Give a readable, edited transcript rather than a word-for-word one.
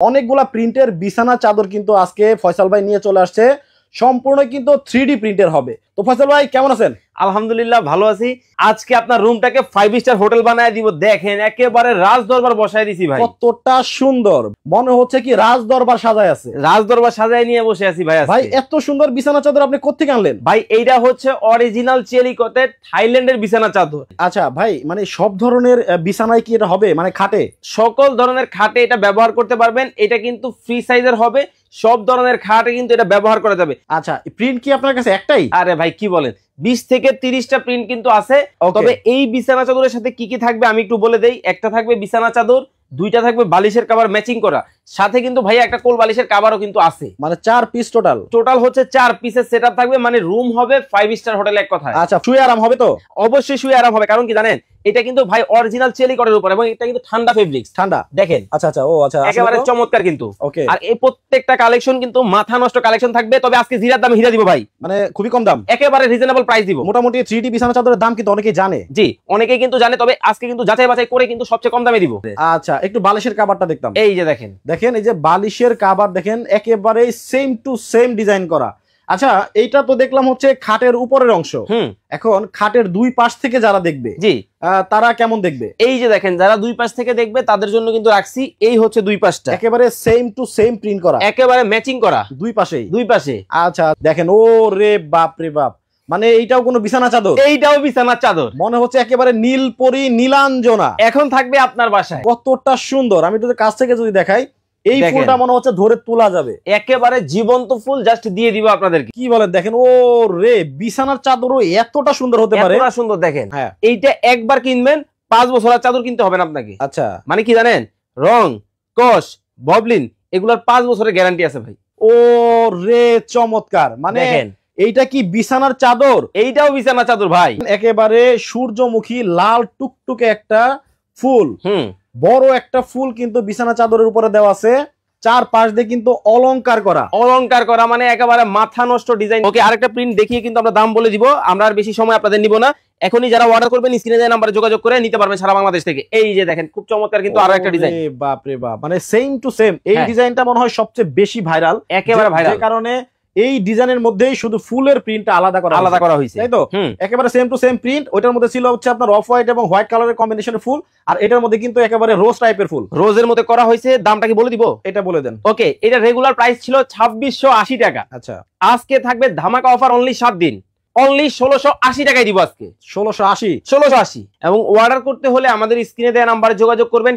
অনেকগুলা প্রিন্টের বিছানা চাদর কিন্তু আজকে ফয়সাল ভাই নিয়ে চলে আসছে, সম্পূর্ণ কিন্তু 3D প্রিন্টের হবে। তো ফয়সাল ভাই কেমন আছেন? আলহামদুলিল্লাহ ভালো আছি। আজকে আপনার রুমটাকে 5 স্টার হোটেল বানায় দিব। দেখেন একেবারে রাজ দরবার বসায় দিছি ভাই। কতটা সুন্দর, মনে হচ্ছে কি রাজ দরবার সাজায় আছে। রাজ দরবার সাজায় নিয়ে বসে আছি ভাই। ভাই এত সুন্দর বিছানা চাদর আপনি কোত্থেকে আনলেন? ভাই এইটা হচ্ছে অরিজিনাল চেলিকতে থাইল্যান্ডের বিছানা চাদর। আচ্ছা ভাই, মানে সব ধরনের বিছানায় কি এটা হবে, মানে খাটে? সকল ধরনের খাটে এটা ব্যবহার করতে পারবেন। এটা কিন্তু ফ্রি সাইজের হবে, সব ধরনের খাটে কিন্তু এটা ব্যবহার করা যাবে। আচ্ছা, প্রিন্ট কি আপনার কাছে একটাই? আরে ভাই কি বলেন, 20 থেকে 30টা প্রিন্ট কিন্তু আছে। তবে এই বিছানা চাদরের সাথে কি কি থাকবে আমি একটু বলে দেই। একটা থাকবে বিছানা চাদর, দুইটা থাকবে বালিশের কভার ম্যাচিং করা, সাথে কিন্তু ভাই একটা কোল বালিশের কভারও কিন্তু আছে। মানে 4 পিস টোটাল হচ্ছে 4 পিসের সেটআপ থাকবে। মানে রুম হবে 5 স্টার হোটেল এক কথায়। আচ্ছা, শুয়ে আরাম হবে তো? অবশ্যই শুয়ে আরাম হবে। কারণ কি জানেন, এটা কিন্তু ভাই অরিজিনাল চেলিকটের উপর এবং এটা কিন্তু ঠান্ডা ফেব্রিক্স। ঠান্ডা দেখেন। আচ্ছা আচ্ছা, ও আচ্ছা, একেবারে চমৎকার কিন্তু। ওকে। আর এই প্রত্যেকটা কালেকশন কিন্তু মাথা নষ্ট কালেকশন থাকবে। তবে আজকে জিরার দামে হিরা দিব ভাই, মানে খুবই কম দাম, একেবারে রিজনেবল প্রাইস দিব। মোটামুটি 3D বিছানা চাদরের দাম কিন্তু অনেকেই জানে। জি, অনেকেই কিন্তু জানে, তবে আজকে কিন্তু যাচাই বাছাই করে কিন্তু সবচেয়ে কম দামে দিব। আচ্ছা, একটু বালিশের কভারটা দেখতাম। এই যে দেখেন এই যে বালিশের কভার দেখেন, একেবারে সেম টু সেম ডিজাইন করা। আচ্ছা, এইটা তো দেখলাম হচ্ছে খাটের উপরের অংশ। এখন খাটের দুই পাশ থেকে যারা দেখবে, জি, তারা কেমন দেখবে? এই যে দেখেন, যারা দুই পাশ থেকে দেখবে তাদের জন্য কিন্তু রাখছি এই হচ্ছে দুই পাশটা একেবারে সেম টু সেম প্রিন্ট করা, একেবারে ম্যাচিং করা দুই পাশে। আচ্ছা দেখেন, ও রে বাপ রে বাপ, মানে এইটাও কোনো বিছানা চাদর? এইটাও বিছানা চাদর, মনে হচ্ছে একেবারে নীলপরি নীলাঞ্জনা। এখন থাকবে আপনার বাসায়। কতটা সুন্দর, আমি তো কাছ থেকে যদি দেখাই, এই ফুলটা মনে হচ্ছে ধরে তোলা যাবে। একেবারে জীবন্ত ফুল জাস্ট দিয়ে দিব আপনাদেরকে। কি বলেন? দেখেন, ও রে, বিছানার চাদরও এতটা সুন্দর হতে পারে? এতটা সুন্দর দেখেন। এইটা একবার কিনবেন, 5 বছরের চাদর কিনতে হবে না আপনাকে। আচ্ছা, মানে কি জানেন, রং, কস, ববলিন এগুলার 5 বছরের গ্যারান্টি আছে ভাই। ও রে, চমৎকার। মানে এইটা কি বিছানার চাদর? এইটাও বিছানা চাদর ভাই। একেবারে সূর্যমুখী লাল টুকটুকে একটা ফুল, বড় একটা ফুল কিন্তু বিছানা চাদরের উপরে দেওয়া আছে। 4 পাশ দিয়ে কিন্তু অলংকার করা, মানে একেবারে মাথা নষ্ট ডিজাইন। ওকে, আরেকটা প্রিন্ট দেখিয়ে কিন্তু আমরা দাম বলে দিব। আমরা আর বেশি সময় আপনাদের নিব না। এখনই যারা অর্ডার করবেন স্ক্রিনে দেওয়া নাম্বারে যোগাযোগ করে নিতে পারবেন সারা বাংলাদেশ থেকে। এই যে দেখেন, খুব চমৎকার কিন্তু আরো একটা ডিজাইন। বাপ রে বাপ, মানে সেম টু সেম। এই ডিজাইনটা মনে হয় সবচেয়ে বেশি ভাইরাল, একেবারে ভাইরাল। যে কারণে এই ডিজাইনের মধ্যেই শুধু ফুলের প্রিন্টটা আলাদা করা হয়েছে, তাই তো? একেবারে সেম টু সেম প্রিন্ট। ওইটার মধ্যে ছিল হচ্ছে আপনার অফ হোয়াইট এবং হোয়াইট কালারের কম্বিনেশনের ফুল, আর এটার মধ্যে কিন্তু একেবারে রোজ টাইপের ফুল, রোজের মধ্যে করা হয়েছে। দামটা কি বলে দিব? এটা বলে দেন। ওকে, এটা রেগুলার প্রাইস ছিল 2680 টাকা। আচ্ছা, আজকে থাকবে ধামাকা অফার, অনলি 7 দিন, অনলি 1680 টাকায় দিব আজকে। 1680 এবং অর্ডার করতে হলে আমাদের স্ক্রিনে দেওয়া নাম্বারে যোগাযোগ করবেন।